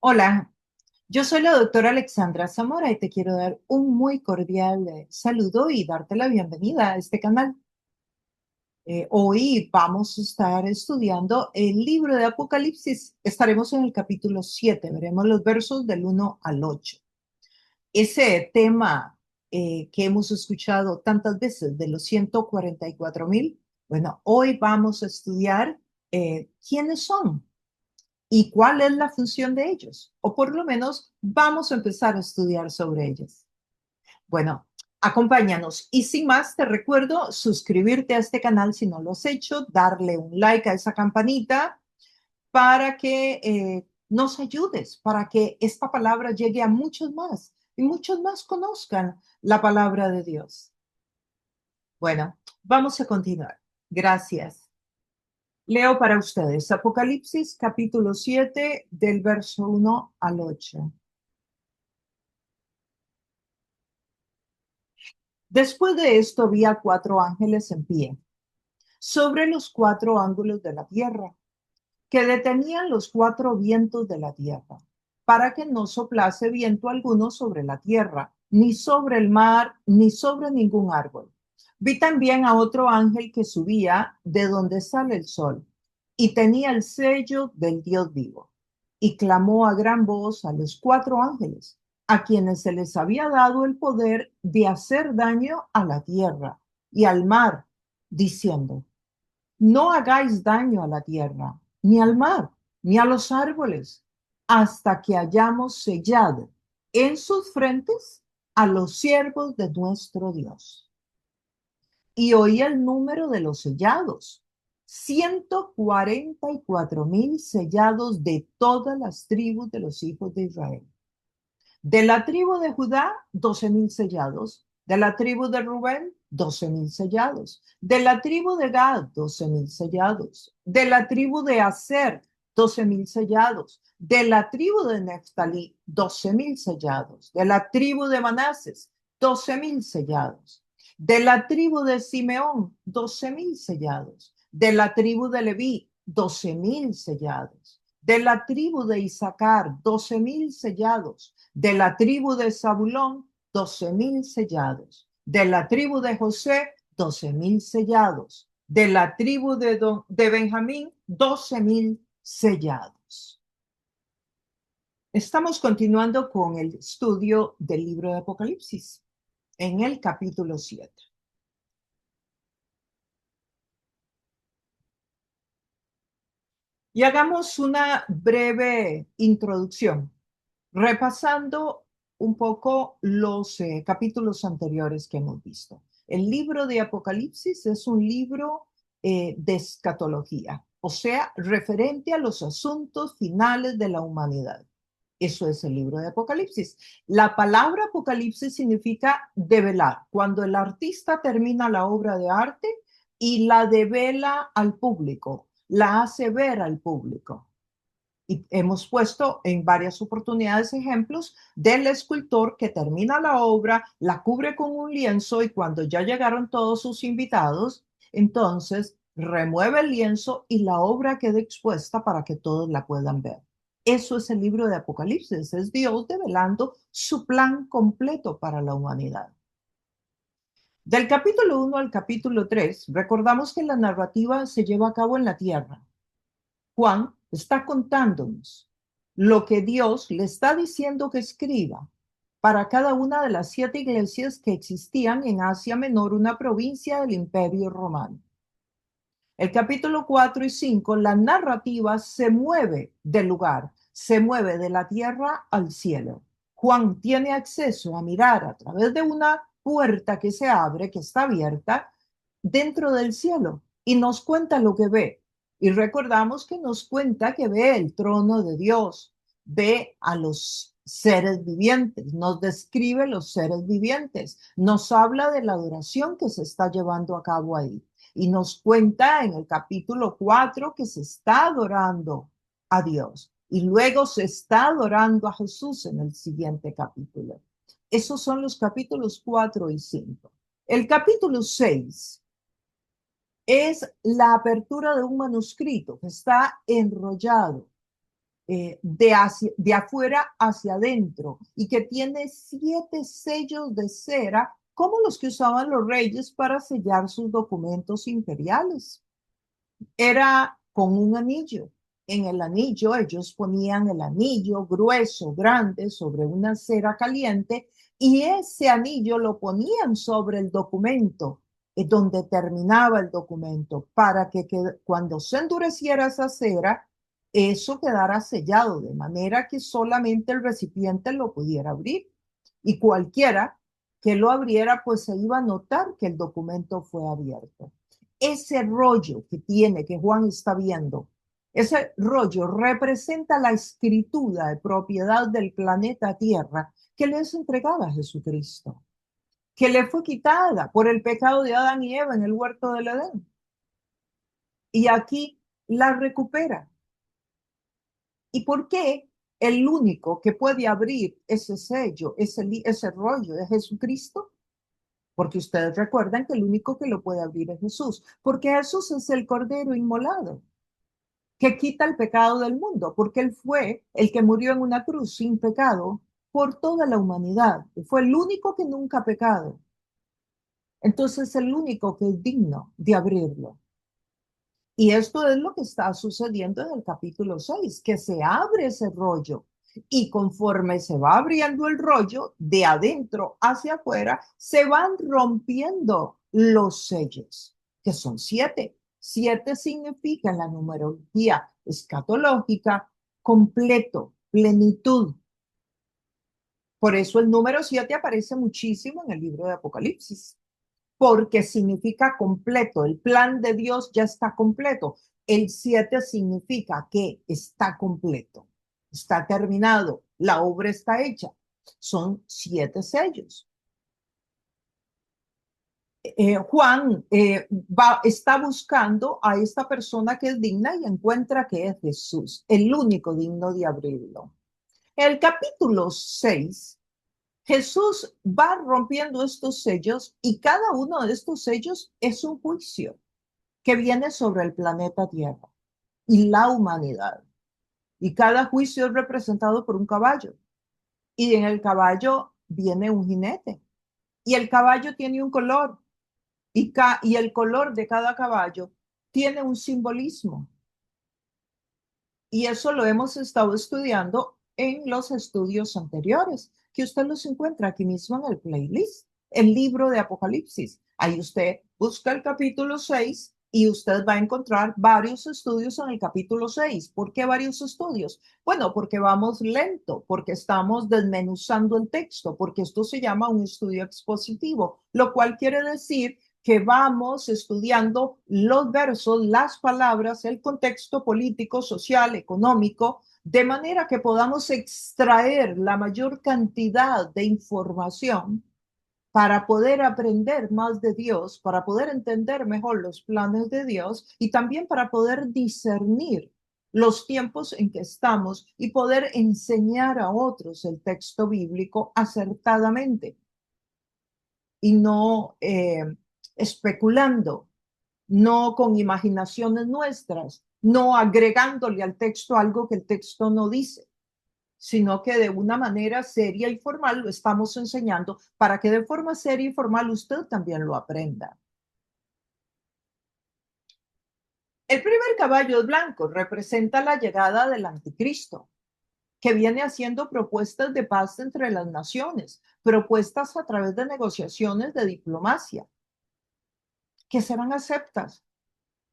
Hola, yo soy la doctora Alexandra Zamora y te quiero dar un muy cordial saludo y darte la bienvenida a este canal. Hoy vamos a estar estudiando el libro de Apocalipsis. Estaremos en el capítulo 7. Veremos los versos del 1 al 8. Ese tema que hemos escuchado tantas veces de los 144,000, bueno, hoy vamos a estudiar quiénes son y cuál es la función de ellos, o por lo menos vamos a empezar a estudiar sobre ellos. Bueno, acompáñanos y sin más te recuerdo suscribirte a este canal si no lo has hecho, darle un like a esa campanita para que nos ayudes, para que esta palabra llegue a muchos más y muchos más conozcan la palabra de Dios. Bueno, vamos a continuar. Gracias. Leo para ustedes Apocalipsis capítulo 7 del verso 1 al 8. Después de esto vi a 4 ángeles en pie, sobre los 4 ángulos de la tierra, que detenían los 4 vientos de la tierra, para que no soplase viento alguno sobre la tierra, ni sobre el mar, ni sobre ningún árbol. Vi también a otro ángel que subía de donde sale el sol, y tenía el sello del Dios vivo, y clamó a gran voz a los 4 ángeles, a quienes se les había dado el poder de hacer daño a la tierra y al mar, diciendo: no hagáis daño a la tierra, ni al mar, ni a los árboles, hasta que hayamos sellado en sus frentes a los siervos de nuestro Dios. Y oí el número de los sellados: 144,000 sellados de todas las tribus de los hijos de Israel. De la tribu de Judá, 12,000 sellados. De la tribu de Rubén, 12,000 sellados. De la tribu de Gad, 12,000 sellados. De la tribu de Aser, 12,000 sellados. De la tribu de Neftalí, 12,000 sellados. De la tribu de Manases, 12,000 sellados. De la tribu de Simeón, 12,000 sellados. De la tribu de Leví, 12,000 sellados. De la tribu de Isaacar, 12,000 sellados. De la tribu de Zabulón, 12,000 sellados. De la tribu de José, 12,000 sellados. De la tribu de Benjamín, 12,000 sellados. Estamos continuando con el estudio del libro de Apocalipsis en el capítulo 7. Y hagamos una breve introducción, repasando un poco los capítulos anteriores que hemos visto. El libro de Apocalipsis es un libro de escatología, o sea, referente a los asuntos finales de la humanidad. Eso es el libro de Apocalipsis. La palabra Apocalipsis significa develar. Cuando el artista termina la obra de arte y la devela al público, la hace ver al público. Y hemos puesto en varias oportunidades ejemplos del escultor que termina la obra, la cubre con un lienzo y cuando ya llegaron todos sus invitados, entonces remueve el lienzo y la obra queda expuesta para que todos la puedan ver. Eso es el libro de Apocalipsis, es Dios develando su plan completo para la humanidad. Del capítulo 1 al capítulo 3, recordamos que la narrativa se lleva a cabo en la tierra. Juan está contándonos lo que Dios le está diciendo que escriba para cada una de las 7 iglesias que existían en Asia Menor, una provincia del Imperio Romano. El capítulo 4 y 5, la narrativa se mueve del lugar, se mueve de la tierra al cielo. Juan tiene acceso a mirar a través de una puerta que se abre, que está abierta, dentro del cielo y nos cuenta lo que ve. Y recordamos que nos cuenta que ve el trono de Dios, ve a los seres vivientes, nos describe los seres vivientes, nos habla de la adoración que se está llevando a cabo ahí. Y nos cuenta en el capítulo 4 que se está adorando a Dios y luego se está adorando a Jesús en el siguiente capítulo. Esos son los capítulos 4 y 5. El capítulo 6 es la apertura de un manuscrito que está enrollado de afuera hacia adentro y que tiene 7 sellos de cera como los que usaban los reyes para sellar sus documentos imperiales. Era con un anillo. En el anillo ellos ponían el anillo grueso, grande, sobre una cera caliente y ese anillo lo ponían sobre el documento, donde terminaba el documento, para que cuando se endureciera esa cera, eso quedara sellado, de manera que solamente el recipiente lo pudiera abrir. Y cualquiera que lo abriera, pues se iba a notar que el documento fue abierto. Ese rollo que tiene, que Juan está viendo, ese rollo representa la escritura de propiedad del planeta Tierra que le es entregada a Jesucristo, que le fue quitada por el pecado de Adán y Eva en el huerto del Edén. Y aquí la recupera. ¿Y por qué el único que puede abrir ese sello, ese rollo es Jesucristo? Porque ustedes recuerdan que el único que lo puede abrir es Jesús, porque Jesús es el Cordero inmolado que quita el pecado del mundo, porque Él fue el que murió en una cruz sin pecado por toda la humanidad. Fue el único que nunca ha pecado. Entonces, el único que es digno de abrirlo. Y esto es lo que está sucediendo en el capítulo 6, que se abre ese rollo. Y conforme se va abriendo el rollo, de adentro hacia afuera, se van rompiendo los sellos, que son 7. 7 significa en la numerología escatológica completo, plenitud. Por eso el número 7 aparece muchísimo en el libro de Apocalipsis, porque significa completo. El plan de Dios ya está completo. El 7 significa que está completo, está terminado, la obra está hecha. Son 7 sellos. Juan está buscando a esta persona que es digna y encuentra que es Jesús, el único digno de abrirlo. El capítulo 6, Jesús va rompiendo estos sellos y cada uno de estos sellos es un juicio que viene sobre el planeta Tierra y la humanidad. Y cada juicio es representado por un caballo. Y en el caballo viene un jinete. Y el caballo tiene un color. Y el color de cada caballo tiene un simbolismo. Y eso lo hemos estado estudiando en los estudios anteriores, que usted los encuentra aquí mismo en el playlist, el libro de Apocalipsis. Ahí usted busca el capítulo 6 y usted va a encontrar varios estudios en el capítulo 6. ¿Por qué varios estudios? Bueno, porque vamos lento, porque estamos desmenuzando el texto, porque esto se llama un estudio expositivo, lo cual quiere decir que vamos estudiando los versos, las palabras, el contexto político, social, económico, de manera que podamos extraer la mayor cantidad de información para poder aprender más de Dios, para poder entender mejor los planes de Dios y también para poder discernir los tiempos en que estamos y poder enseñar a otros el texto bíblico acertadamente y no especulando, no con imaginaciones nuestras, no agregándole al texto algo que el texto no dice, sino que de una manera seria y formal lo estamos enseñando para que de forma seria y formal usted también lo aprenda. El primer caballo blanco representa la llegada del anticristo, que viene haciendo propuestas de paz entre las naciones, propuestas a través de negociaciones de diplomacia, que serán aceptas,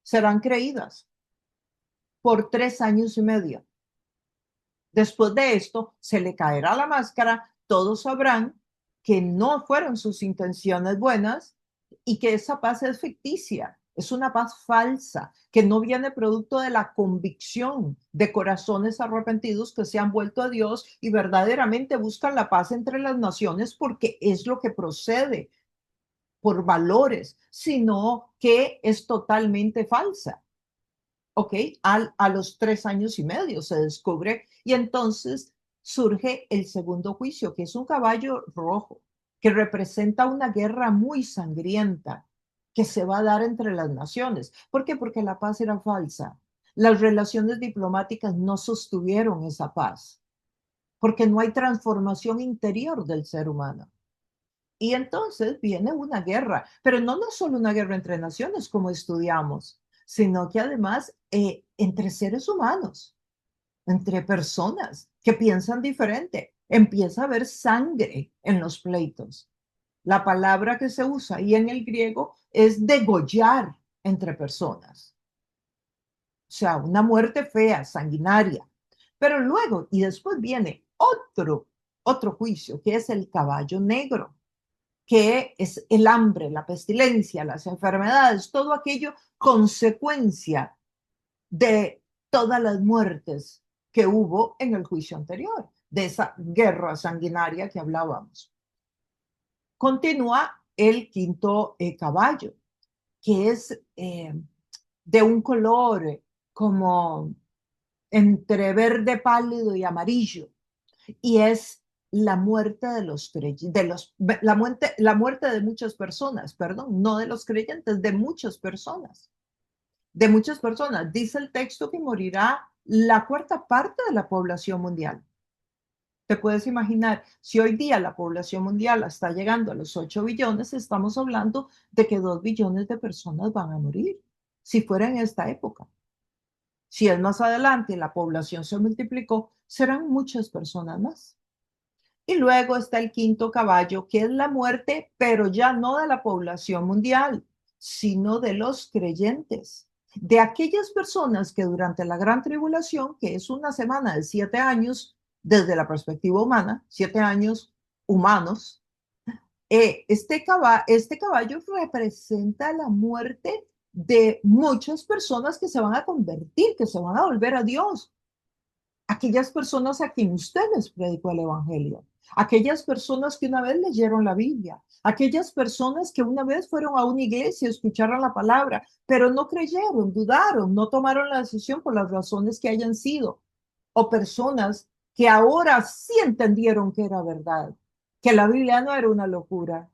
serán creídas por 3 años y medio. Después de esto, se le caerá la máscara, todos sabrán que no fueron sus intenciones buenas y que esa paz es ficticia, es una paz falsa, que no viene producto de la convicción de corazones arrepentidos que se han vuelto a Dios y verdaderamente buscan la paz entre las naciones porque es lo que procede por valores, sino que es totalmente falsa. ¿Ok? A los 3 años y medio se descubre y entonces surge el segundo juicio, que es un caballo rojo, que representa una guerra muy sangrienta que se va a dar entre las naciones. ¿Por qué? Porque la paz era falsa. Las relaciones diplomáticas no sostuvieron esa paz, porque no hay transformación interior del ser humano. Y entonces viene una guerra, pero no solo una guerra entre naciones como estudiamos, sino que además entre seres humanos, entre personas que piensan diferente. Empieza a haber sangre en los pleitos. La palabra que se usa ahí en el griego es degollar entre personas. O sea, una muerte fea, sanguinaria. Pero luego, y después viene otro juicio, que es el caballo negro, que es el hambre, la pestilencia, las enfermedades, todo aquello consecuencia de todas las muertes que hubo en el juicio anterior, de esa guerra sanguinaria que hablábamos. Continúa el quinto caballo, que es de un color como entre verde pálido y amarillo, y es la muerte de los creyentes, la muerte de muchas personas, perdón, no de los creyentes, de muchas personas. Dice el texto que morirá la cuarta parte de la población mundial. Te puedes imaginar, si hoy día la población mundial está llegando a los 8 billones, estamos hablando de que 2 billones de personas van a morir, si fuera en esta época. Si es más adelante y la población se multiplicó, serán muchas personas más. Y luego está el quinto caballo, que es la muerte, pero ya no de la población mundial, sino de los creyentes, de aquellas personas que durante la gran tribulación, que es una semana de 7 años desde la perspectiva humana, 7 años humanos, este caballo representa la muerte de muchas personas que se van a convertir, que se van a volver a Dios, aquellas personas a quien usted les predicó el Evangelio, aquellas personas que una vez leyeron la Biblia, aquellas personas que una vez fueron a una iglesia, escucharon la palabra, pero no creyeron, dudaron, no tomaron la decisión por las razones que hayan sido, o personas que ahora sí entendieron que era verdad, que la Biblia no era una locura,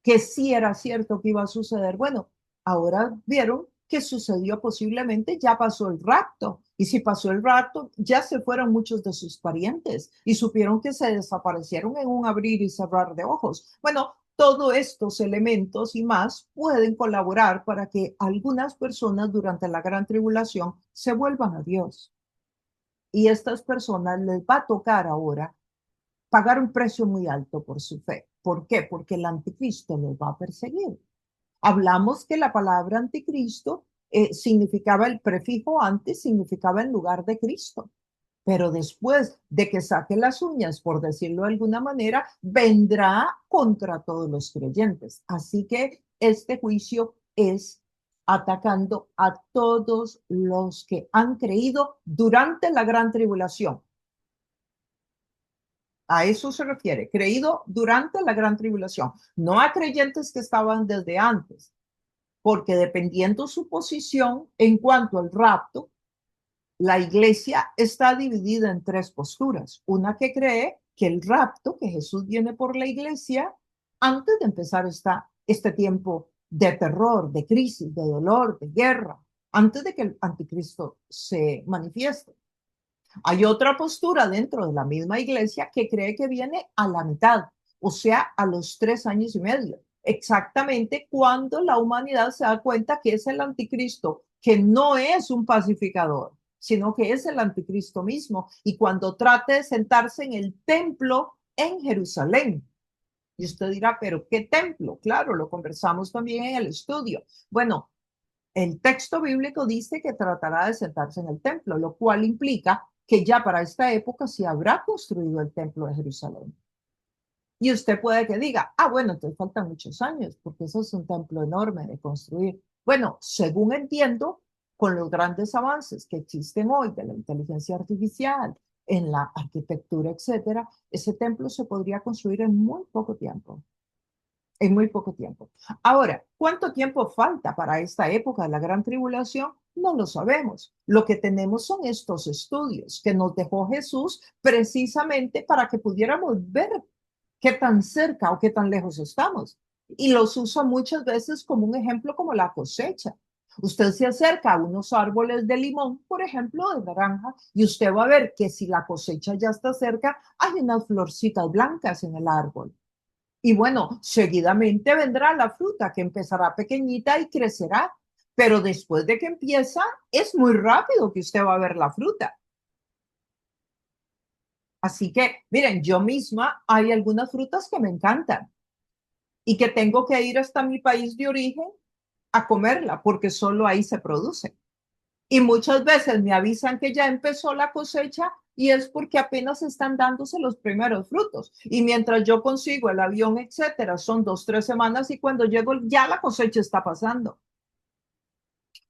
que sí era cierto que iba a suceder. Bueno, ahora vieron que sucedió posiblemente, ya pasó el rapto. Y si pasó el rapto, ya se fueron muchos de sus parientes y supieron que se desaparecieron en un abrir y cerrar de ojos. Bueno, todos estos elementos y más pueden colaborar para que algunas personas durante la gran tribulación se vuelvan a Dios. Y a estas personas les va a tocar ahora pagar un precio muy alto por su fe. ¿Por qué? Porque el anticristo los va a perseguir. Hablamos que la palabra anticristo significaba el prefijo antes, significaba en lugar de Cristo. Pero después de que saque las uñas, por decirlo de alguna manera, vendrá contra todos los creyentes. Así que este juicio es atacando a todos los que han creído durante la gran tribulación. A eso se refiere, creído durante la gran tribulación, no a creyentes que estaban desde antes, porque dependiendo su posición en cuanto al rapto, la iglesia está dividida en tres posturas. Una que cree que el rapto, que Jesús viene por la iglesia antes de empezar este tiempo de terror, de crisis, de dolor, de guerra, antes de que el anticristo se manifieste. Hay otra postura dentro de la misma iglesia que cree que viene a la mitad, o sea, a los 3 años y medio, exactamente cuando la humanidad se da cuenta que es el anticristo, que no es un pacificador, sino que es el anticristo mismo, y cuando trate de sentarse en el templo en Jerusalén. Y usted dirá, pero ¿qué templo? Claro, lo conversamos también en el estudio. Bueno, el texto bíblico dice que tratará de sentarse en el templo, lo cual implica que ya para esta época se habrá construido el templo de Jerusalén. Y usted puede que diga, bueno, entonces faltan muchos años, porque eso es un templo enorme de construir. Bueno, según entiendo, con los grandes avances que existen hoy de la inteligencia artificial, en la arquitectura, etcétera, ese templo se podría construir en muy poco tiempo. En muy poco tiempo. Ahora, ¿cuánto tiempo falta para esta época de la gran tribulación? No lo sabemos. Lo que tenemos son estos estudios que nos dejó Jesús precisamente para que pudiéramos ver qué tan cerca o qué tan lejos estamos. Y los usa muchas veces como un ejemplo como la cosecha. Usted se acerca a unos árboles de limón, por ejemplo, de naranja, y usted va a ver que si la cosecha ya está cerca, hay unas florcitas blancas en el árbol. Y bueno, seguidamente vendrá la fruta que empezará pequeñita y crecerá, pero después de que empieza, es muy rápido que usted va a ver la fruta. Así que, miren, yo misma hay algunas frutas que me encantan y que tengo que ir hasta mi país de origen a comerla porque solo ahí se produce. Y muchas veces me avisan que ya empezó la cosecha y es porque apenas están dándose los primeros frutos. Y mientras yo consigo el avión, etcétera, son 2, 3 semanas y cuando llego ya la cosecha está pasando.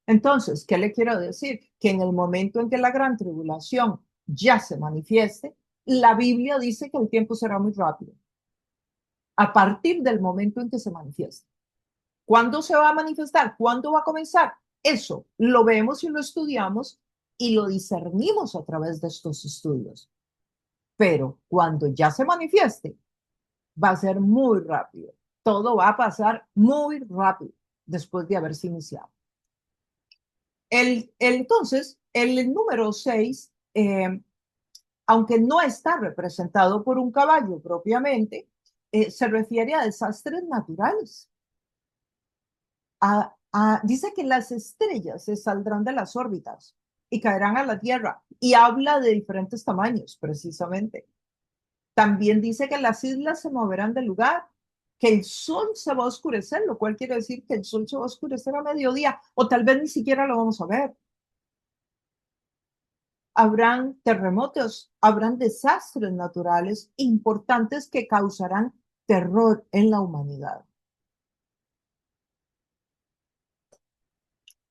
Entonces, ¿qué le quiero decir? Que en el momento en que la gran tribulación ya se manifieste, la Biblia dice que el tiempo será muy rápido. A partir del momento en que se manifieste. ¿Cuándo se va a manifestar? ¿Cuándo va a comenzar? Eso lo vemos y lo estudiamos y lo discernimos a través de estos estudios. Pero cuando ya se manifieste, va a ser muy rápido. Todo va a pasar muy rápido después de haberse iniciado. Entonces, el número 6, aunque no está representado por un caballo propiamente, se refiere a desastres naturales. Dice que las estrellas se saldrán de las órbitas y caerán a la Tierra y habla de diferentes tamaños, precisamente. También dice que las islas se moverán del lugar, que el sol se va a oscurecer, lo cual quiere decir que el sol se va a oscurecer a mediodía o tal vez ni siquiera lo vamos a ver. Habrán terremotos, habrán desastres naturales importantes que causarán terror en la humanidad.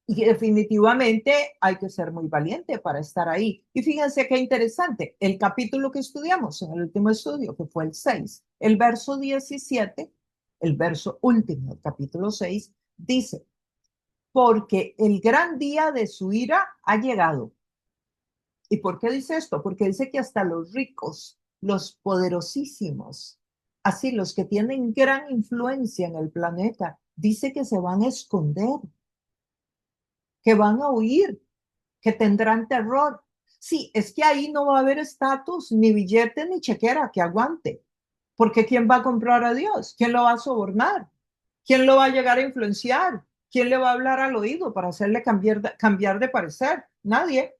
Y definitivamente hay que ser muy valiente para estar ahí. Y fíjense qué interesante, el capítulo que estudiamos en el último estudio, que fue el 6, el verso 17, el verso último del capítulo 6, dice, porque el gran día de su ira ha llegado. ¿Y por qué dice esto? Porque dice que hasta los ricos, los poderosísimos, así los que tienen gran influencia en el planeta, dice que se van a esconder, que van a huir, que tendrán terror. Sí, es que ahí no va a haber estatus, ni billete, ni chequera que aguante. Porque ¿quién va a comprar a Dios? ¿Quién lo va a sobornar? ¿Quién lo va a llegar a influenciar? ¿Quién le va a hablar al oído para hacerle cambiar de parecer? Nadie.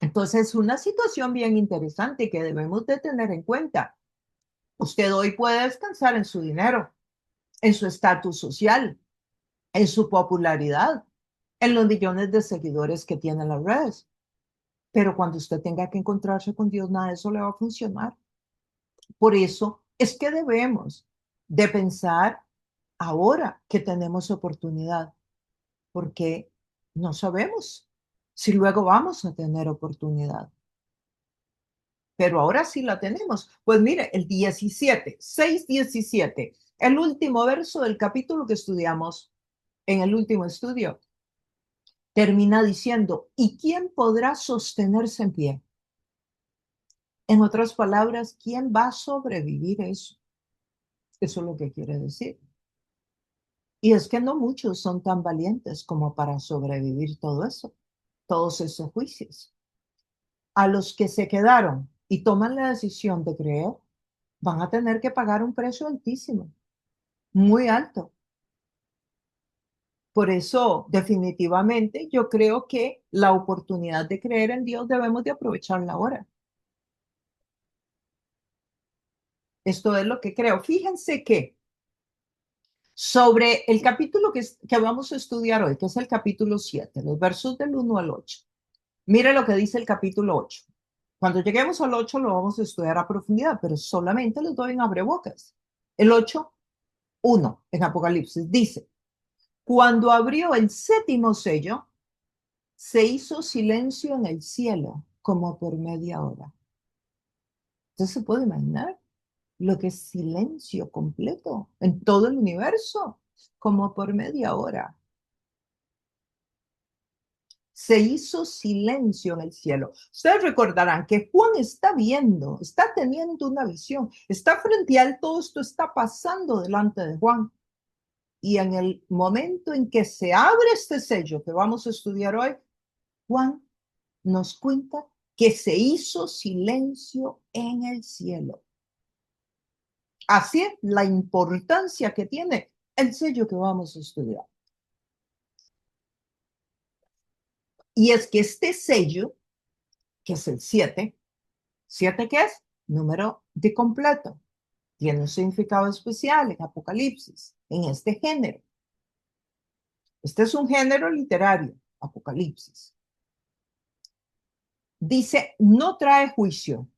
Entonces, es una situación bien interesante que debemos de tener en cuenta. Usted hoy puede descansar en su dinero, en su estatus social, en su popularidad, en los millones de seguidores que tienen las redes. Pero cuando usted tenga que encontrarse con Dios, nada de eso le va a funcionar. Por eso es que debemos de pensar ahora que tenemos oportunidad, porque no sabemos si luego vamos a tener oportunidad. Pero ahora sí la tenemos. Pues mire, el 17, 6:17, el último verso del capítulo que estudiamos en el último estudio, termina diciendo, ¿y quién podrá sostenerse en pie? En otras palabras, ¿quién va a sobrevivir eso? Eso es lo que quiere decir. Y es que no muchos son tan valientes como para sobrevivir todo eso, todos esos juicios. A los que se quedaron y toman la decisión de creer, van a tener que pagar un precio altísimo, muy alto. Por eso, definitivamente, yo creo que la oportunidad de creer en Dios debemos de aprovecharla ahora. Esto es lo que creo. Fíjense que sobre el capítulo que vamos a estudiar hoy, que es el capítulo 7, los versos del 1 al 8. Mire lo que dice el capítulo 8. Cuando lleguemos al 8 lo vamos a estudiar a profundidad, pero solamente les doy en abrebocas. El 8, 1 en Apocalipsis dice, cuando abrió el séptimo sello, se hizo silencio en el cielo como por media hora. ¿Usted se puede imaginar lo que es silencio completo en todo el universo? Como por media hora. Se hizo silencio en el cielo. Ustedes recordarán que Juan está viendo, está teniendo una visión, está frente a él, todo esto está pasando delante de Juan. Y en el momento en que se abre este sello que vamos a estudiar hoy, Juan nos cuenta que se hizo silencio en el cielo. Así es la importancia que tiene el sello que vamos a estudiar. Y es que este sello, que es el 7, ¿7 qué es? Número de completo. Tiene un significado especial en Apocalipsis, en este género. Este es un género literario, Apocalipsis. Dice, no trae juicio.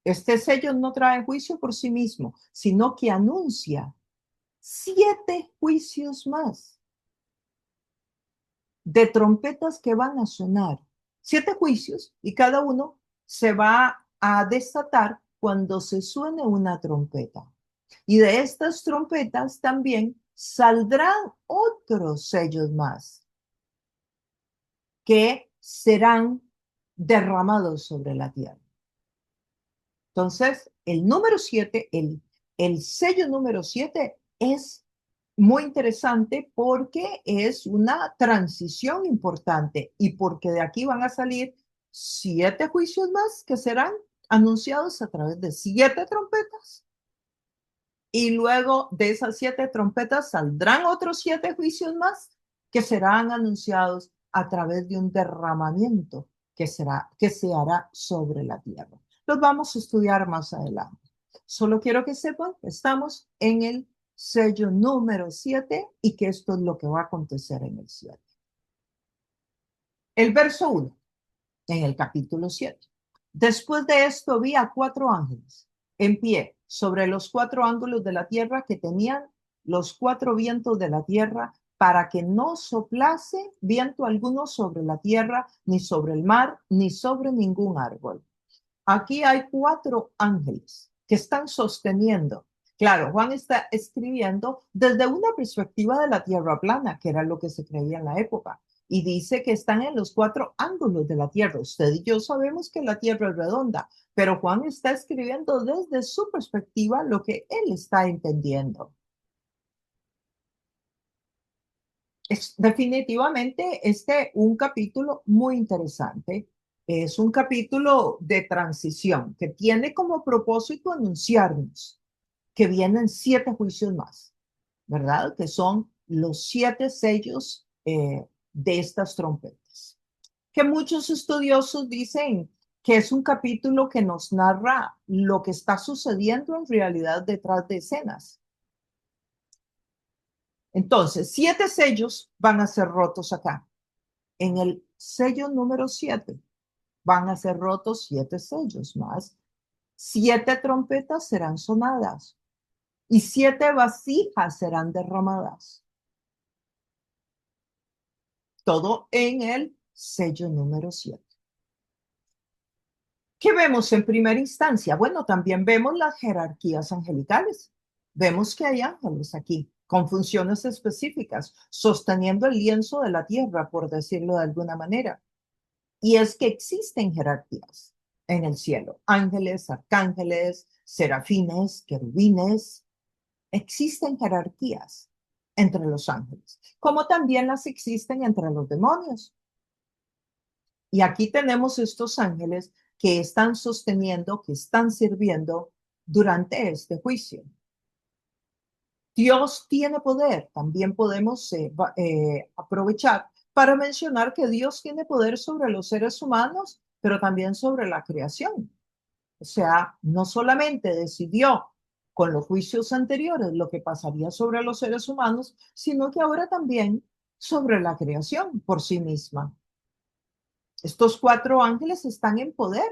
Este sello no trae juicio por sí mismo, sino que anuncia 7 juicios más de trompetas que van a sonar. 7 juicios y cada uno se va a desatar cuando se suene una trompeta. Y de estas trompetas también saldrán otros sellos más que serán derramados sobre la tierra. Entonces, el número 7, el sello número 7 es muy interesante porque es una transición importante y porque de aquí van a salir 7 juicios más que serán anunciados a través de 7 trompetas. Y luego de esas 7 trompetas saldrán otros 7 juicios más que serán anunciados a través de un derramamiento que se hará sobre la tierra. Los vamos a estudiar más adelante. Solo quiero que sepan que estamos en el sello número 7 y que esto es lo que va a acontecer en el 7. El verso 1, en el capítulo 7. Después de esto vi a 4 ángeles en pie sobre los 4 ángulos de la tierra que tenían los 4 vientos de la tierra para que no soplase viento alguno sobre la tierra, ni sobre el mar, ni sobre ningún árbol. Aquí hay 4 ángeles que están sosteniendo. Claro, Juan está escribiendo desde una perspectiva de la tierra plana, que era lo que se creía en la época. Y dice que están en los 4 ángulos de la tierra. Usted y yo sabemos que la tierra es redonda, pero Juan está escribiendo desde su perspectiva lo que él está entendiendo. Es definitivamente un capítulo muy interesante. Es un capítulo de transición que tiene como propósito anunciarnos que vienen 7 juicios más, ¿verdad? Que son los 7 sellos de estas trompetas. Que muchos estudiosos dicen que es un capítulo que nos narra lo que está sucediendo en realidad detrás de escenas. Entonces, 7 sellos van a ser rotos acá. En el sello número 7 van a ser rotos 7 sellos más. 7 trompetas serán sonadas y 7 vasijas serán derramadas. Todo en el sello número 7. ¿Qué vemos en primera instancia? Bueno, también vemos las jerarquías angelicales. Vemos que hay ángeles aquí con funciones específicas, sosteniendo el lienzo de la tierra, por decirlo de alguna manera. Y es que existen jerarquías en el cielo. Ángeles, arcángeles, serafines, querubines. Existen jerarquías entre los ángeles, como también las existen entre los demonios. Y aquí tenemos estos ángeles que están sosteniendo, que están sirviendo durante este juicio. Dios tiene poder. También podemos aprovechar para mencionar que Dios tiene poder sobre los seres humanos, pero también sobre la creación. O sea, no solamente decidió con los juicios anteriores lo que pasaría sobre los seres humanos, sino que ahora también sobre la creación por sí misma. Estos 4 ángeles están en poder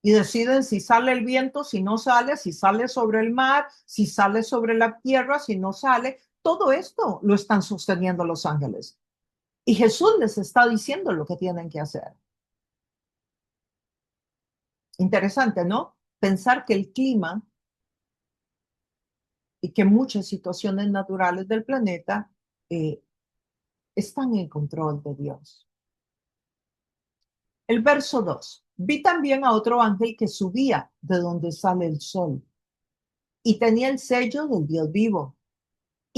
y deciden si sale el viento, si no sale, si sale sobre el mar, si sale sobre la tierra, si no sale. Todo esto lo están sosteniendo los ángeles. Y Jesús les está diciendo lo que tienen que hacer. Interesante, ¿no? Pensar que el clima y que muchas situaciones naturales del planeta están en control de Dios. El verso 2. Vi también a otro ángel que subía de donde sale el sol y tenía el sello del Dios vivo.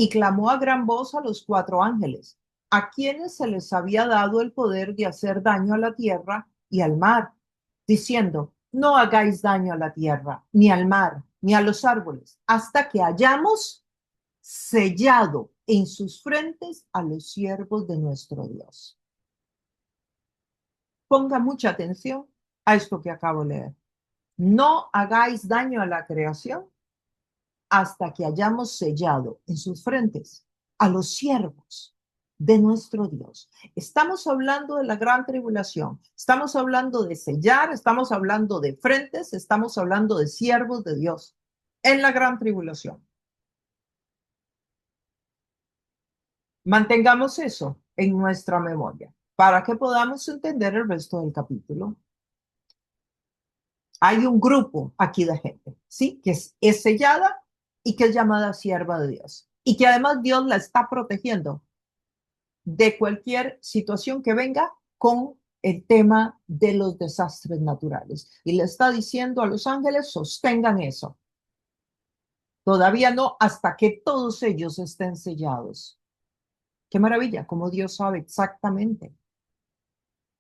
y clamó a gran voz a los cuatro ángeles, a quienes se les había dado el poder de hacer daño a la tierra y al mar, diciendo, no hagáis daño a la tierra, ni al mar, ni a los árboles, hasta que hayamos sellado en sus frentes a los siervos de nuestro Dios. Ponga mucha atención a esto que acabo de leer. No hagáis daño a la creación hasta que hayamos sellado en sus frentes a los siervos de nuestro Dios. Estamos hablando de la gran tribulación, estamos hablando de sellar, estamos hablando de frentes, estamos hablando de siervos de Dios en la gran tribulación. Mantengamos eso en nuestra memoria para que podamos entender el resto del capítulo. Hay un grupo aquí de gente, ¿sí? Que es sellada y que es llamada sierva de Dios. Y que además Dios la está protegiendo de cualquier situación que venga con el tema de los desastres naturales. Y le está diciendo a los ángeles, sostengan eso. Todavía no, hasta que todos ellos estén sellados. Qué maravilla, como Dios sabe exactamente,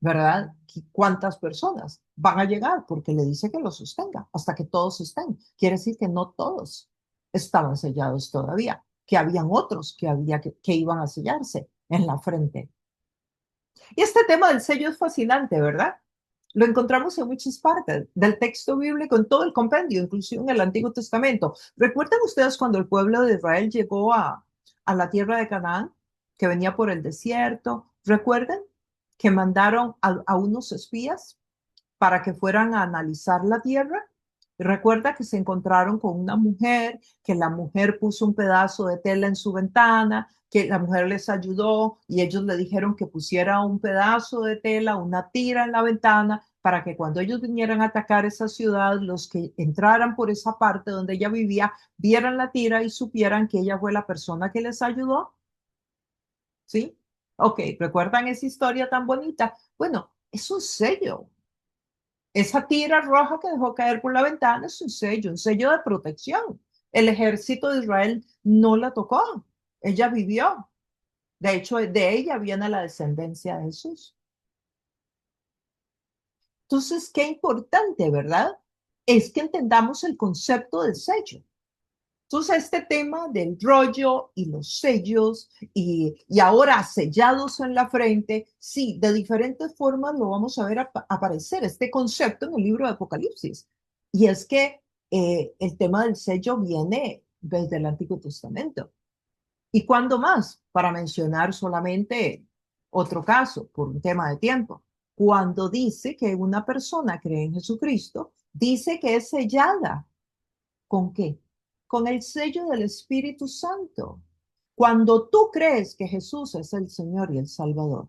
¿verdad? ¿Cuántas personas van a llegar? Porque le dice que lo sostenga hasta que todos estén. Quiere decir que no todos estaban sellados todavía, que habían otros que iban a sellarse en la frente. Y este tema del sello es fascinante, ¿verdad? Lo encontramos en muchas partes del texto bíblico, en todo el compendio, inclusive en el Antiguo Testamento. ¿Recuerdan ustedes cuando el pueblo de Israel llegó a la tierra de Canaán, que venía por el desierto? ¿Recuerdan que mandaron a unos espías para que fueran a analizar la tierra? Recuerda que se encontraron con una mujer, que la mujer puso un pedazo de tela en su ventana, que la mujer les ayudó y ellos le dijeron que pusiera un pedazo de tela, una tira en la ventana, para que cuando ellos vinieran a atacar esa ciudad, los que entraran por esa parte donde ella vivía, vieran la tira y supieran que ella fue la persona que les ayudó. ¿Sí? Ok, ¿recuerdan esa historia tan bonita? Bueno, es un sello. Esa tira roja que dejó caer por la ventana es un sello de protección. El ejército de Israel no la tocó. Ella vivió. De hecho, de ella viene la descendencia de Jesús. Entonces, qué importante, ¿verdad? Es que entendamos el concepto del sello. Entonces, este tema del rollo y los sellos y ahora sellados en la frente, sí, de diferentes formas lo vamos a ver aparecer, este concepto en el libro de Apocalipsis. Y es que el tema del sello viene desde el Antiguo Testamento. ¿Y cuándo más? Para mencionar solamente otro caso, por un tema de tiempo. Cuando dice que una persona cree en Jesucristo, dice que es sellada. ¿Con qué? Con el sello del Espíritu Santo. Cuando tú crees que Jesús es el Señor y el Salvador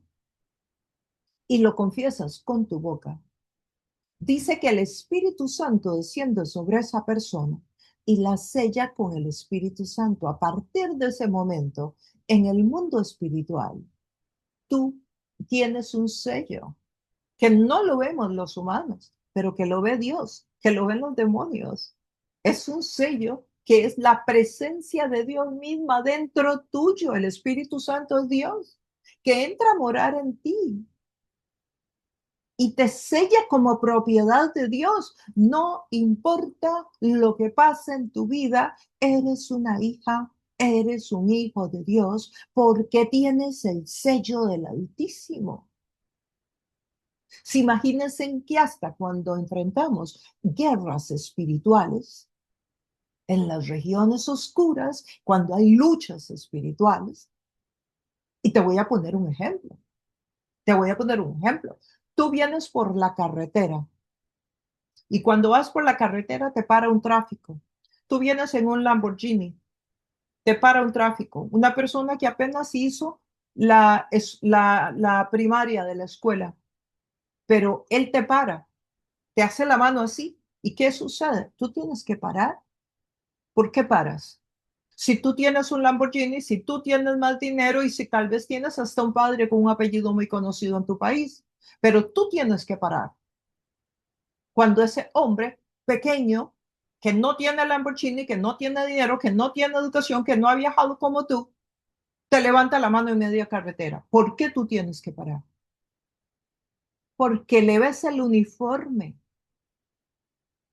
y lo confiesas con tu boca, dice que el Espíritu Santo desciende sobre esa persona y la sella con el Espíritu Santo. A partir de ese momento, en el mundo espiritual, tú tienes un sello que no lo vemos los humanos, pero que lo ve Dios, que lo ven los demonios. Es un sello que es la presencia de Dios misma dentro tuyo. El Espíritu Santo es Dios, que entra a morar en ti y te sella como propiedad de Dios. No importa lo que pase en tu vida, eres una hija, eres un hijo de Dios, porque tienes el sello del Altísimo. Si imagínense que hasta cuando enfrentamos guerras espirituales en las regiones oscuras, cuando hay luchas espirituales, y te voy a poner un ejemplo, te voy a poner un ejemplo. Tú vienes por la carretera y cuando vas por la carretera te para un tráfico. Tú vienes en un Lamborghini, te para un tráfico. Una persona que apenas hizo la primaria de la escuela, pero él te para, te hace la mano así. ¿Y qué sucede? Tú tienes que parar. ¿Por qué paras? Si tú tienes un Lamborghini, si tú tienes más dinero y si tal vez tienes hasta un padre con un apellido muy conocido en tu país, pero tú tienes que parar. Cuando ese hombre pequeño que no tiene Lamborghini, que no tiene dinero, que no tiene educación, que no ha viajado como tú, te levanta la mano en media carretera. ¿Por qué tú tienes que parar? Porque le ves el uniforme.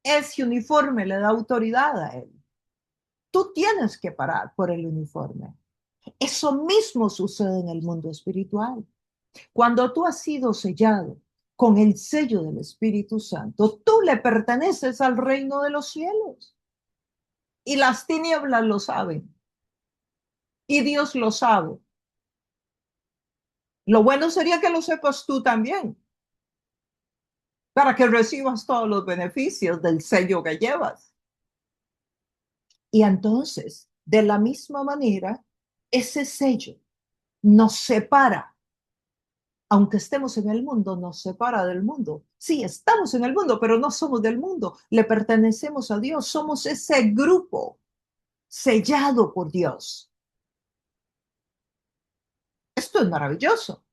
Ese uniforme le da autoridad a él. Tú tienes que parar por el uniforme. Eso mismo sucede en el mundo espiritual. Cuando tú has sido sellado con el sello del Espíritu Santo, tú le perteneces al reino de los cielos. Y las tinieblas lo saben. Y Dios lo sabe. Lo bueno sería que lo sepas tú también, para que recibas todos los beneficios del sello que llevas. Y entonces, de la misma manera, ese sello nos separa. Aunque estemos en el mundo, nos separa del mundo. Sí, estamos en el mundo, pero no somos del mundo. Le pertenecemos a Dios. Somos ese grupo sellado por Dios. Esto es maravilloso.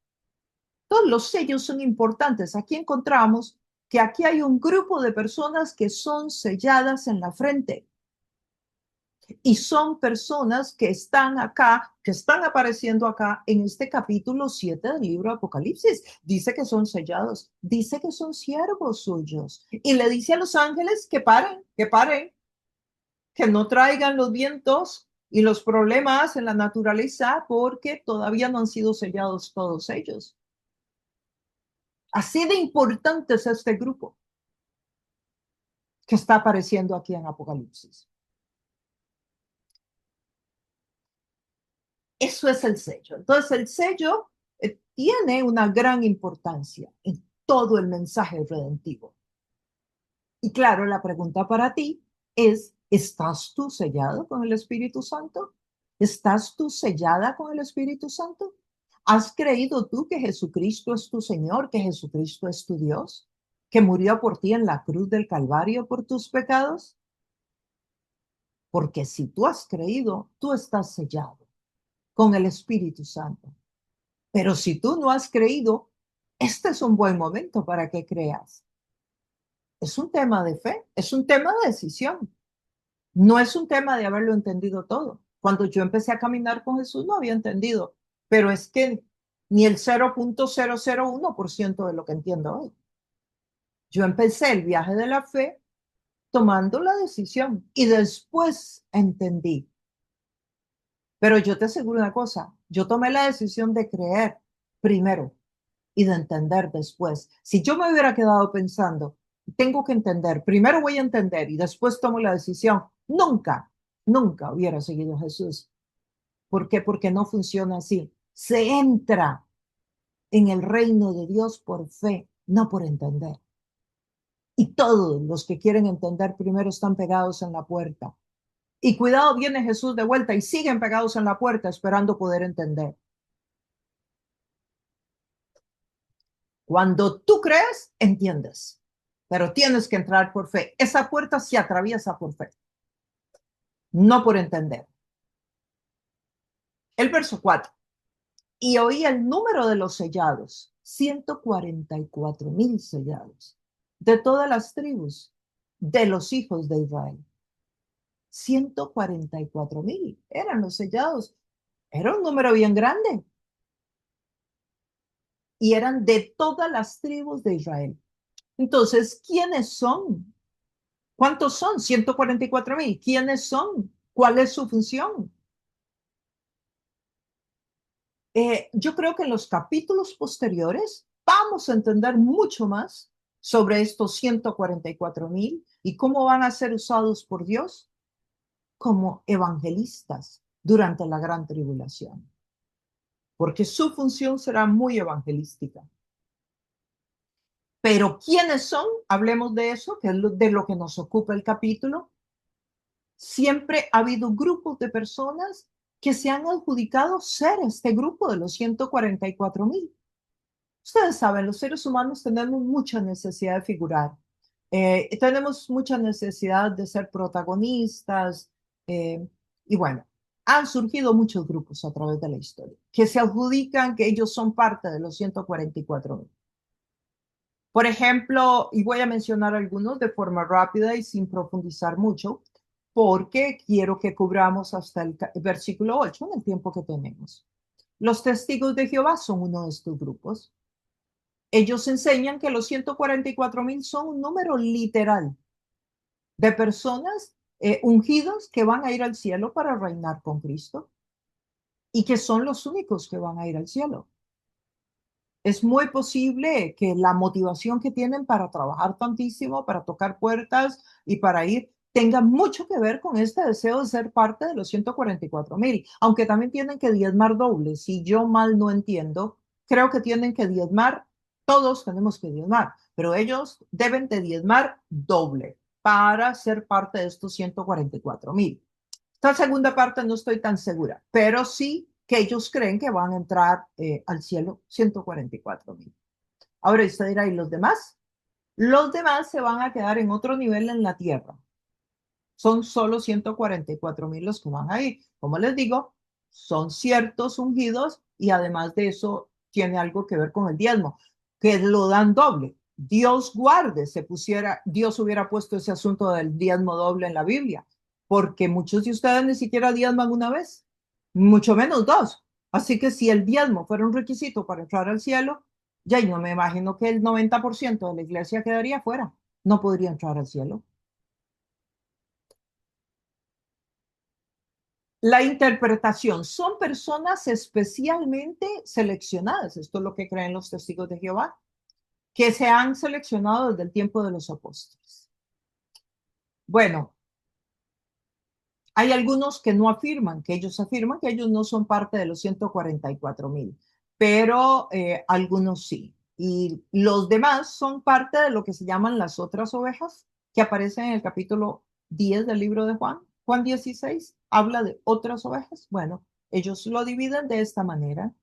Todos los sellos son importantes. Aquí encontramos que aquí hay un grupo de personas que son selladas en la frente. Y son personas que están acá, que están apareciendo acá en este capítulo 7 del libro de Apocalipsis. Dice que son sellados, dice que son siervos suyos. Y le dice a los ángeles que no traigan los vientos y los problemas en la naturaleza porque todavía no han sido sellados todos ellos. Así de importante es este grupo que está apareciendo aquí en Apocalipsis. Eso es el sello. Entonces, el sello tiene una gran importancia en todo el mensaje redentivo. Y claro, la pregunta para ti es, ¿estás tú sellado con el Espíritu Santo? ¿Estás tú sellada con el Espíritu Santo? ¿Has creído tú que Jesucristo es tu Señor, que Jesucristo es tu Dios, que murió por ti en la cruz del Calvario por tus pecados? Porque si tú has creído, tú estás sellado con el Espíritu Santo. Pero si tú no has creído, este es un buen momento para que creas. Es un tema de fe, es un tema de decisión. No es un tema de haberlo entendido todo. Cuando yo empecé a caminar con Jesús no había entendido, pero es que ni el 0,001% de lo que entiendo hoy. Yo empecé el viaje de la fe tomando la decisión y después entendí. Pero yo te aseguro una cosa, yo tomé la decisión de creer primero y de entender después. Si yo me hubiera quedado pensando, tengo que entender, primero voy a entender y después tomo la decisión, nunca hubiera seguido a Jesús. ¿Por qué? Porque no funciona así. Se entra en el reino de Dios por fe, no por entender. Y todos los que quieren entender primero están pegados en la puerta. Y cuidado, viene Jesús de vuelta y siguen pegados en la puerta esperando poder entender. Cuando tú crees, entiendes, pero tienes que entrar por fe. Esa puerta se atraviesa por fe, no por entender. El verso 4. Y oí el número de los sellados, 144,000 sellados, de todas las tribus de los hijos de Israel. 144,000 eran los sellados. Era un número bien grande. Y eran de todas las tribus de Israel. Entonces, ¿quiénes son? ¿Cuántos son? 144,000. ¿Quiénes son? ¿Cuál es su función? Yo creo que en los capítulos posteriores vamos a entender mucho más sobre estos 144,000 y cómo van a ser usados por Dios como evangelistas durante la gran tribulación, porque su función será muy evangelística. Pero ¿quiénes son? Hablemos de eso, que es de lo que nos ocupa el capítulo. Siempre ha habido grupos de personas que se han adjudicado ser este grupo de los 144,000. Ustedes saben, los seres humanos tenemos mucha necesidad de figurar. Tenemos mucha necesidad de ser protagonistas. Y bueno, han surgido muchos grupos a través de la historia que se adjudican que ellos son parte de los 144,000. Por ejemplo, y voy a mencionar algunos de forma rápida y sin profundizar mucho, porque quiero que cubramos hasta el versículo 8 en el tiempo que tenemos. Los testigos de Jehová son uno de estos grupos. Ellos enseñan que los 144,000 son un número literal de personas ungidos que van a ir al cielo para reinar con Cristo y que son los únicos que van a ir al cielo. Es muy posible que la motivación que tienen para trabajar tantísimo, para tocar puertas y para ir, tenga mucho que ver con este deseo de ser parte de los 144,000, aunque también tienen que diezmar doble. Si yo mal no entiendo, creo que tienen que diezmar, todos tenemos que diezmar, pero ellos deben de diezmar doble para ser parte de estos 144,000. Esta segunda parte no estoy tan segura, pero sí que ellos creen que van a entrar al cielo 144,000. Ahora usted dirá, ¿y los demás? Los demás se van a quedar en otro nivel en la tierra. Son solo 144,000 los que van a ir. Como les digo, son ciertos ungidos y además de eso tiene algo que ver con el diezmo, que lo dan doble. Dios guarde, Dios hubiera puesto ese asunto del diezmo doble en la Biblia, porque muchos de ustedes ni siquiera diezman una vez, mucho menos dos. Así que si el diezmo fuera un requisito para entrar al cielo, ya no me imagino que el 90% de la iglesia quedaría fuera, no podría entrar al cielo. La interpretación son personas especialmente seleccionadas, esto es lo que creen los testigos de Jehová, que se han seleccionado desde el tiempo de los apóstoles. Bueno, hay algunos que no afirman que ellos no son parte de los 144,000, pero algunos sí. Y los demás son parte de lo que se llaman las otras ovejas, que aparecen en el capítulo 10 del libro de Juan. Juan 16 habla de otras ovejas. Bueno, ellos lo dividen de esta manera.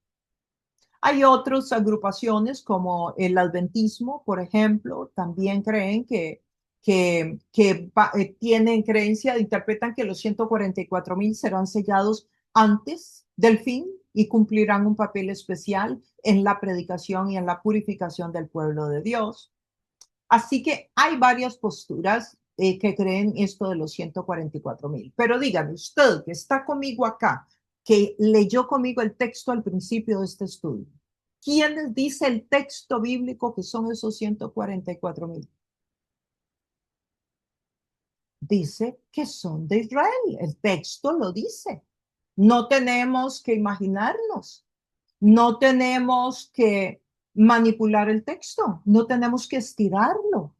Hay otras agrupaciones como el adventismo, por ejemplo, también creen que tienen creencia, interpretan que los 144,000 serán sellados antes del fin y cumplirán un papel especial en la predicación y en la purificación del pueblo de Dios. Así que hay varias posturas que creen esto de los 144,000. Pero dígame, usted que está conmigo acá, que leyó conmigo el texto al principio de este estudio, ¿quién dice el texto bíblico que son esos 144,000? Dice que son de Israel. El texto lo dice. No tenemos que imaginarnos. No tenemos que manipular el texto. No tenemos que estirarlo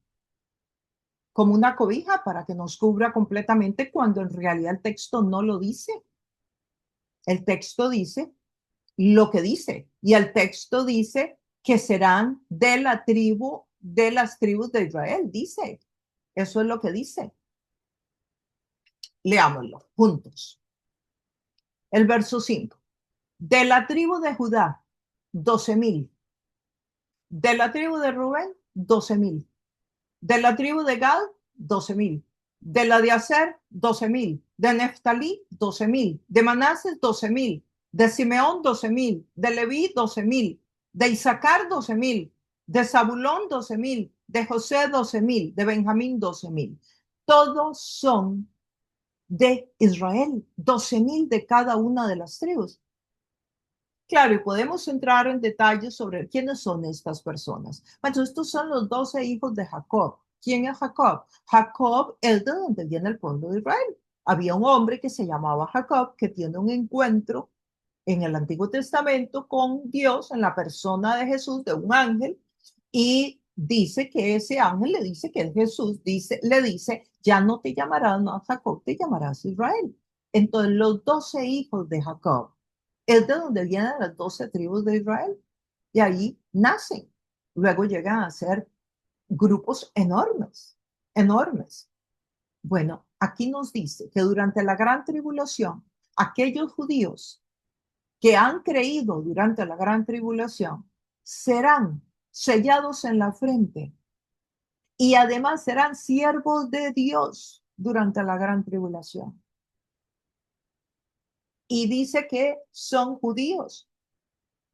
como una cobija para que nos cubra completamente cuando en realidad el texto no lo dice. El texto dice lo que dice y el texto dice que serán de la tribu, de las tribus de Israel, dice. Eso es lo que dice. Leámoslo juntos. El verso 5. De la tribu de Judá, 12,000. De la tribu de Rubén, 12,000. De la tribu de Gad, 12,000. De la de Aser, 12,000. De Neftalí, 12,000. De Manases, 12,000. De Simeón, 12,000. De Leví, 12,000. De Isaacar, 12,000. De Zabulón, 12,000. De José, 12,000. De Benjamín, 12,000. Todos son de Israel, 12,000 de cada una de las tribus. Claro, y podemos entrar en detalles sobre quiénes son estas personas. Bueno, estos son los 12 hijos de Jacob. ¿Quién es Jacob? Jacob es de donde viene el pueblo de Israel. Había un hombre que se llamaba Jacob que tiene un encuentro en el Antiguo Testamento con Dios en la persona de Jesús, de un ángel, y dice que ese ángel le dice que es Jesús, le dice, ya no te llamarás más Jacob, te llamarás Israel. Entonces los 12 hijos de Jacob es de donde vienen las 12 tribus de Israel. Y ahí nacen. Luego llegan a ser grupos enormes, enormes. Bueno, aquí nos dice que durante la gran tribulación, aquellos judíos que han creído durante la gran tribulación serán sellados en la frente y además serán siervos de Dios durante la gran tribulación. Y dice que son judíos.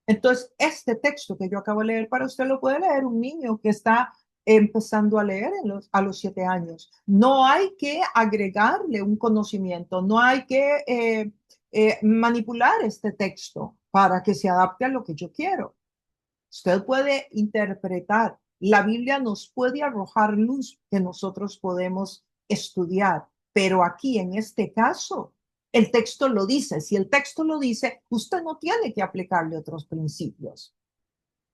Entonces, este texto que yo acabo de leer para usted lo puede leer un niño que está empezando a leer a los 7 años. No hay que agregarle un conocimiento, no hay que manipular este texto para que se adapte a lo que yo quiero. Usted puede interpretar. La Biblia nos puede arrojar luz que nosotros podemos estudiar, pero aquí en este caso, el texto lo dice. Si el texto lo dice, usted no tiene que aplicarle otros principios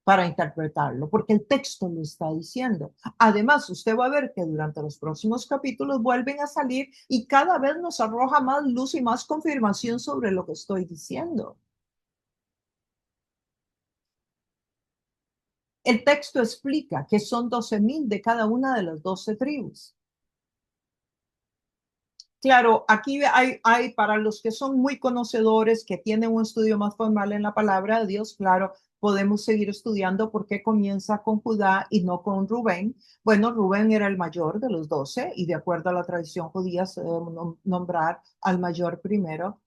para interpretarlo, porque el texto lo está diciendo. Además, usted va a ver que durante los próximos capítulos vuelven a salir y cada vez nos arroja más luz y más confirmación sobre lo que estoy diciendo. El texto explica que son 12,000 de cada una de las 12 tribus. Claro, aquí hay para los que son muy conocedores, que tienen un estudio más formal en la palabra de Dios, claro, podemos seguir estudiando por qué comienza con Judá y no con Rubén. Bueno, Rubén era el mayor de los 12 y de acuerdo a la tradición judía se debe nombrar al mayor primero.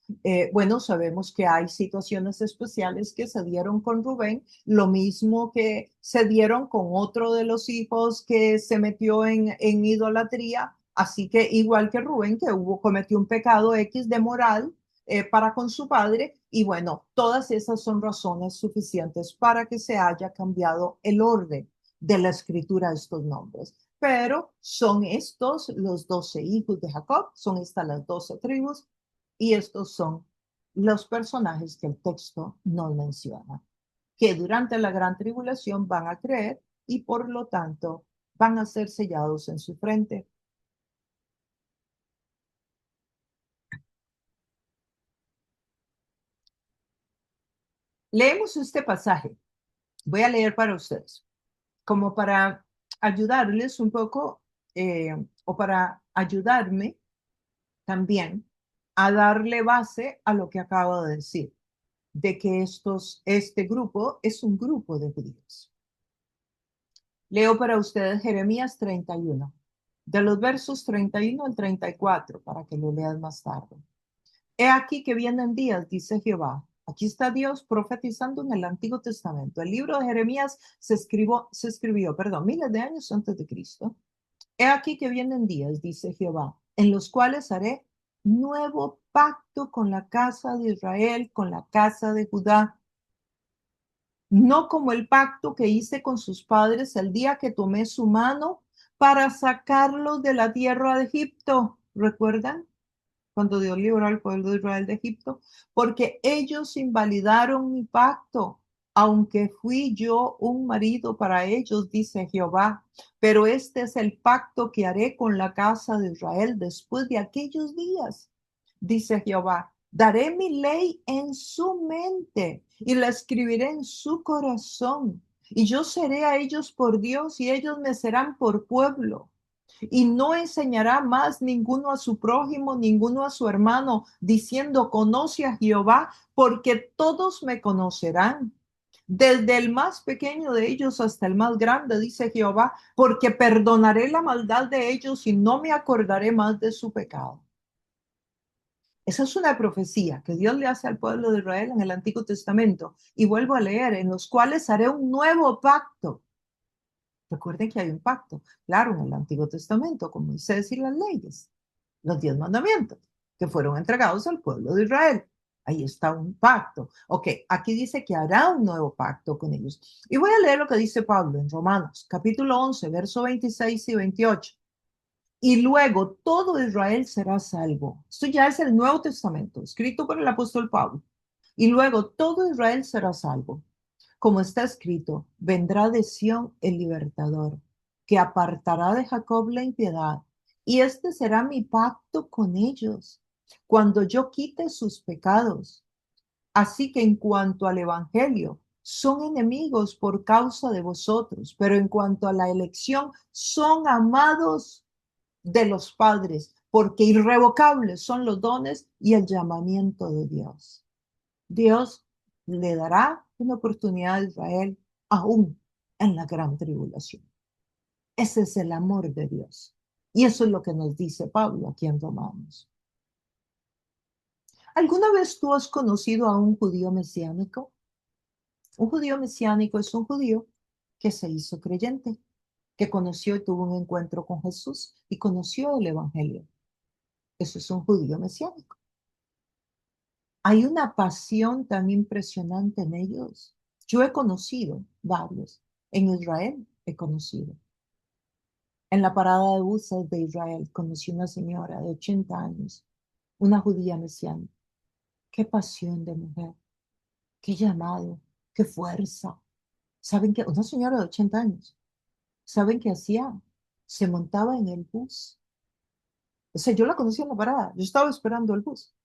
Bueno, sabemos que hay situaciones especiales que se dieron con Rubén, lo mismo que se dieron con otro de los hijos que se metió en idolatría. Así que igual que Rubén, que cometió un pecado X de moral para con su padre, y bueno, todas esas son razones suficientes para que se haya cambiado el orden de la escritura de estos nombres. Pero son estos los 12 hijos de Jacob, son estas las 12 tribus, y estos son los personajes que el texto no menciona, que durante la gran tribulación van a creer y por lo tanto van a ser sellados en su frente. Leemos este pasaje. Voy a leer para ustedes, como para ayudarles un poco o para ayudarme también a darle base a lo que acabo de decir, de que este grupo es un grupo de judíos. Leo para ustedes Jeremías 31, de los versos 31 al 34, para que lo lean más tarde. He aquí que vienen días, dice Jehová. Aquí está Dios profetizando en el Antiguo Testamento. El libro de Jeremías se escribió, miles de años antes de Cristo. He aquí que vienen días, dice Jehová, en los cuales haré nuevo pacto con la casa de Israel, con la casa de Judá, no como el pacto que hice con sus padres el día que tomé su mano para sacarlos de la tierra de Egipto. ¿Recuerdan? Cuando Dios libró al pueblo de Israel de Egipto, porque ellos invalidaron mi pacto, aunque fui yo un marido para ellos, dice Jehová. Pero este es el pacto que haré con la casa de Israel después de aquellos días, dice Jehová. Daré mi ley en su mente y la escribiré en su corazón. Y yo seré a ellos por Dios y ellos me serán por pueblo. Y no enseñará más ninguno a su prójimo, ninguno a su hermano, diciendo, conoce a Jehová, porque todos me conocerán. Desde el más pequeño de ellos hasta el más grande, dice Jehová, porque perdonaré la maldad de ellos y no me acordaré más de su pecado. Esa es una profecía que Dios le hace al pueblo de Israel en el Antiguo Testamento. Y vuelvo a leer, en los cuales haré un nuevo pacto. Recuerden que hay un pacto, claro, en el Antiguo Testamento, con Moisés y las leyes, los 10 mandamientos, que fueron entregados al pueblo de Israel. Ahí está un pacto. Ok, aquí dice que hará un nuevo pacto con ellos. Y voy a leer lo que dice Pablo en Romanos, capítulo 11, verso 26 y 28. Y luego todo Israel será salvo. Esto ya es el Nuevo Testamento, escrito por el apóstol Pablo. Y luego todo Israel será salvo. Como está escrito, vendrá de Sión el libertador, que apartará de Jacob la impiedad, y este será mi pacto con ellos, cuando yo quite sus pecados. Así que en cuanto al Evangelio, son enemigos por causa de vosotros, pero en cuanto a la elección, son amados de los padres, porque irrevocables son los dones y el llamamiento de Dios. Dios le dará una oportunidad a Israel aún en la gran tribulación. Ese es el amor de Dios. Y eso es lo que nos dice Pablo aquí en Romanos. ¿Alguna vez tú has conocido a un judío mesiánico? Un judío mesiánico es un judío que se hizo creyente, que conoció y tuvo un encuentro con Jesús y conoció el Evangelio. Eso es un judío mesiánico. Hay una pasión tan impresionante en ellos. Yo he conocido varios. En Israel he conocido. En la parada de buses de Israel conocí una señora de 80 años, una judía mesiánica. Qué pasión de mujer, qué llamado, qué fuerza. ¿Saben qué? Una señora de 80 años. ¿Saben qué hacía? Se montaba en el bus. O sea, yo la conocí en la parada. Yo estaba esperando el bus.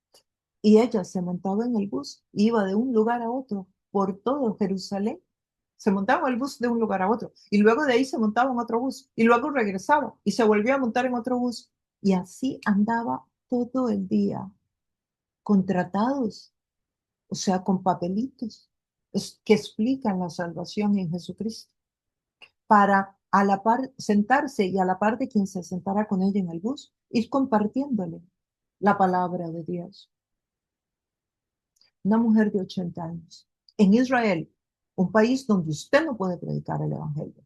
Y ella se montaba en el bus, iba de un lugar a otro por todo Jerusalén. Se montaba en el bus de un lugar a otro. Y luego de ahí se montaba en otro bus. Y luego regresaba y se volvía a montar en otro bus. Y así andaba todo el día, con tratados, o sea, con papelitos que explican la salvación en Jesucristo, para a la par sentarse y a la par de quien se sentara con ella en el bus, ir compartiéndole la palabra de Dios. Una mujer de 80 años. En Israel, un país donde usted no puede predicar el Evangelio,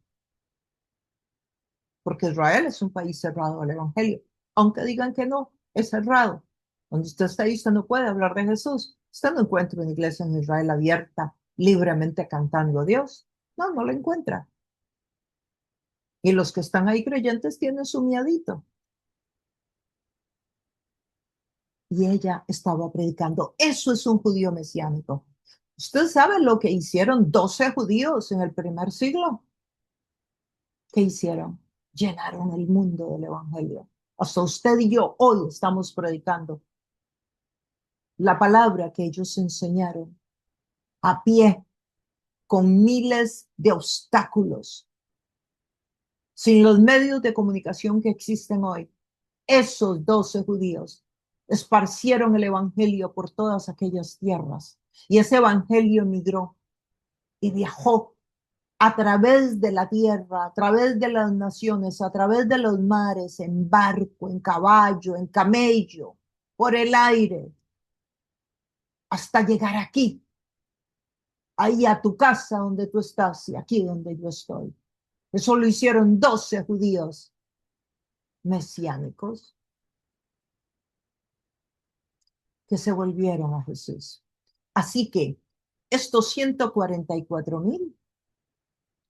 porque Israel es un país cerrado al Evangelio. Aunque digan que no, es cerrado. Donde usted está ahí, usted no puede hablar de Jesús. Usted no encuentra una iglesia en Israel abierta, libremente cantando a Dios. No, no lo encuentra. Y los que están ahí creyentes tienen su miedito. Y ella estaba predicando. Eso es un judío mesiánico. ¿Usted sabe lo que hicieron 12 judíos en el primer siglo? ¿Qué hicieron? Llenaron el mundo del Evangelio. Hasta usted y yo hoy estamos predicando la palabra que ellos enseñaron a pie, con miles de obstáculos, sin los medios de comunicación que existen hoy. Esos 12 judíos esparcieron el Evangelio por todas aquellas tierras y ese Evangelio emigró y viajó a través de la tierra, a través de las naciones, a través de los mares, en barco, en caballo, en camello, por el aire, hasta llegar aquí, ahí a tu casa donde tú estás y aquí donde yo estoy. Eso lo hicieron 12 judíos mesiánicos que se volvieron a Jesús. Así que estos 144,000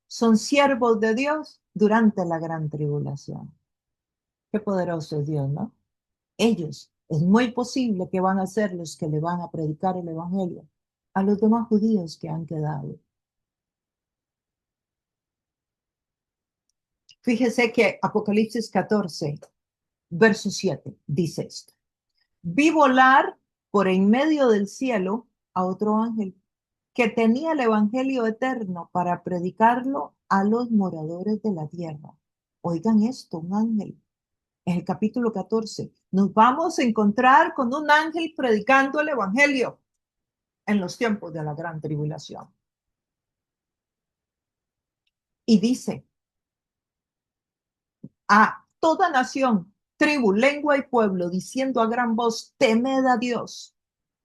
son siervos de Dios durante la gran tribulación. Qué poderoso es Dios, ¿no? Ellos, es muy posible que van a ser los que le van a predicar el Evangelio a los demás judíos que han quedado. Fíjese que Apocalipsis 14, verso 7, dice esto. Vi volar por en medio del cielo a otro ángel que tenía el Evangelio eterno para predicarlo a los moradores de la tierra. Oigan esto, un ángel. En el capítulo 14, nos vamos a encontrar con un ángel predicando el Evangelio en los tiempos de la gran tribulación. Y dice, a toda nación, tribu, lengua y pueblo, diciendo a gran voz, temed a Dios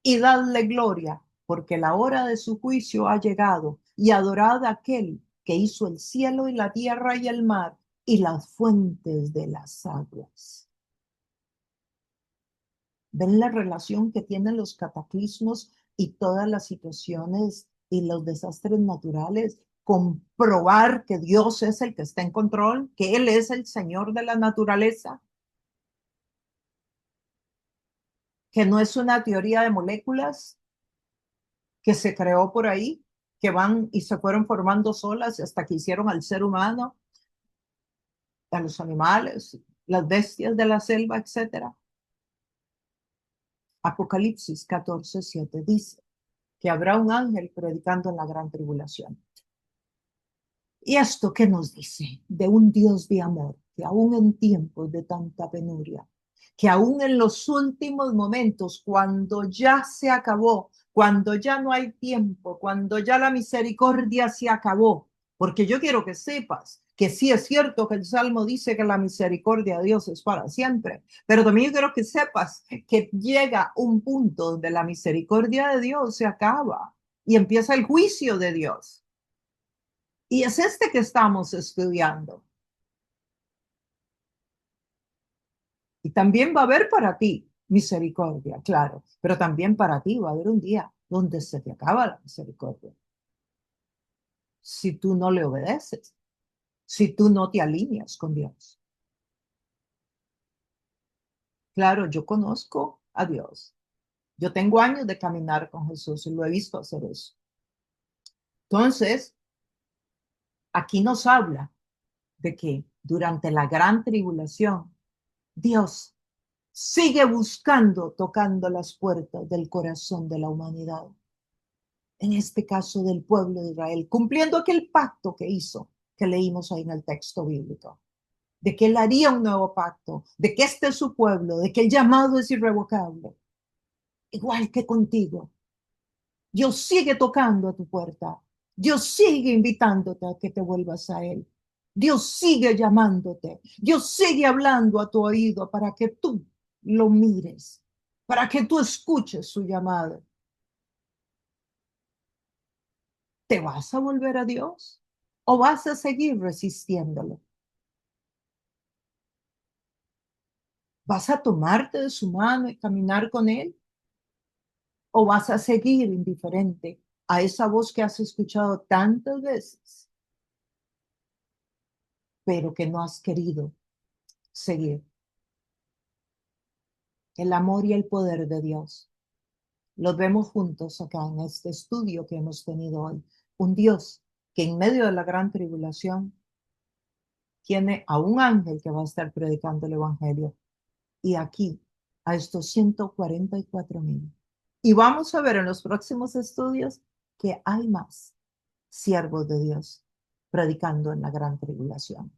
y dadle gloria, porque la hora de su juicio ha llegado, y adorad a aquel que hizo el cielo y la tierra y el mar y las fuentes de las aguas. ¿Ven la relación que tienen los cataclismos y todas las situaciones y los desastres naturales? Comprobar que Dios es el que está en control, que Él es el Señor de la naturaleza, que no es una teoría de moléculas que se creó por ahí, que van y se fueron formando solas hasta que hicieron al ser humano, a los animales, las bestias de la selva, etcétera. Apocalipsis 14:7 dice que habrá un ángel predicando en la gran tribulación. ¿Y esto qué nos dice? De un Dios de amor, que aún en tiempos de tanta penuria, que aún en los últimos momentos, cuando ya se acabó, cuando ya no hay tiempo, cuando ya la misericordia se acabó, porque yo quiero que sepas que sí es cierto que el Salmo dice que la misericordia de Dios es para siempre, pero también yo quiero que sepas que llega un punto donde la misericordia de Dios se acaba. y empieza el juicio de Dios. Y es este que estamos estudiando. Y también va a haber para ti misericordia, claro, pero también para ti va a haber un día donde se te acaba la misericordia. Si tú no le obedeces, si tú no te alineas con Dios. Claro, yo conozco a Dios. Yo tengo años de caminar con Jesús y lo he visto hacer eso. Entonces, aquí nos habla de que durante la gran tribulación, Dios sigue buscando, tocando las puertas del corazón de la humanidad. En este caso del pueblo de Israel, cumpliendo aquel pacto que hizo, que leímos ahí en el texto bíblico, de que él haría un nuevo pacto, de que este es su pueblo, de que el llamado es irrevocable. Igual que contigo, Dios sigue tocando a tu puerta. Dios sigue invitándote a que te vuelvas a Él. Dios sigue llamándote. Dios sigue hablando a tu oído para que tú lo mires, para que tú escuches su llamado. ¿Te vas a volver a Dios o vas a seguir resistiéndolo? ¿Vas a tomarte de su mano y caminar con Él? ¿O vas a seguir indiferente a esa voz que has escuchado tantas veces, pero que no has querido seguir? El amor y el poder de Dios los vemos juntos acá en este estudio que hemos tenido hoy. Un Dios que en medio de la gran tribulación tiene a un ángel que va a estar predicando el evangelio y aquí a estos 144,000. Y vamos a ver en los próximos estudios que hay más siervos de Dios predicando en la gran tribulación.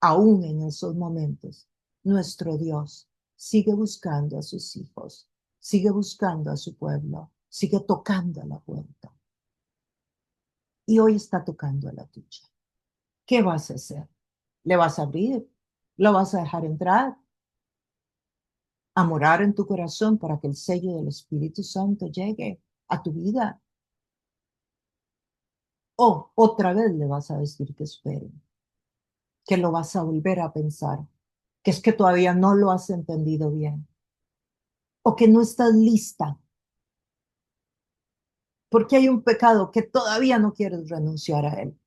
Aún en esos momentos, nuestro Dios sigue buscando a sus hijos, sigue buscando a su pueblo, sigue tocando a la puerta. Y hoy está tocando a la tuya. ¿Qué vas a hacer? ¿Le vas a abrir? ¿Lo vas a dejar entrar? ¿A morar en tu corazón para que el sello del Espíritu Santo llegue a tu vida? ¿O otra vez le vas a decir que espere? Que lo vas a volver a pensar, que es que todavía no lo has entendido bien, o que no estás lista, porque hay un pecado que todavía no quieres renunciar a él.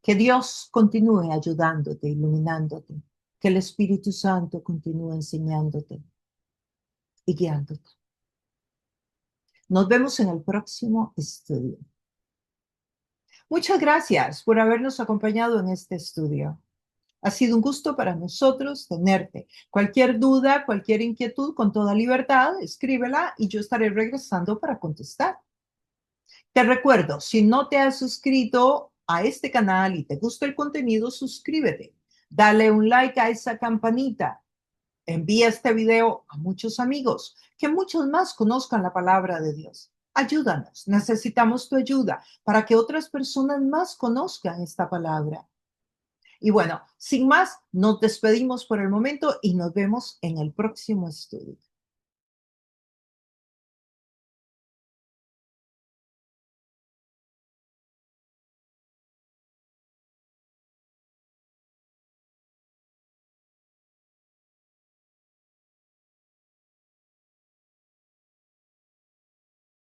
Que Dios continúe ayudándote, iluminándote, que el Espíritu Santo continúe enseñándote y guiándote. Nos vemos en el próximo estudio. Muchas gracias por habernos acompañado en este estudio. Ha sido un gusto para nosotros tenerte. Cualquier duda, cualquier inquietud, con toda libertad, escríbela y yo estaré regresando para contestar. Te recuerdo, si no te has suscrito a este canal y te gusta el contenido, suscríbete. Dale un like a esa campanita. Envía este video a muchos amigos, que muchos más conozcan la palabra de Dios. Ayúdanos, necesitamos tu ayuda para que otras personas más conozcan esta palabra. Y bueno, sin más, nos despedimos por el momento y nos vemos en el próximo estudio.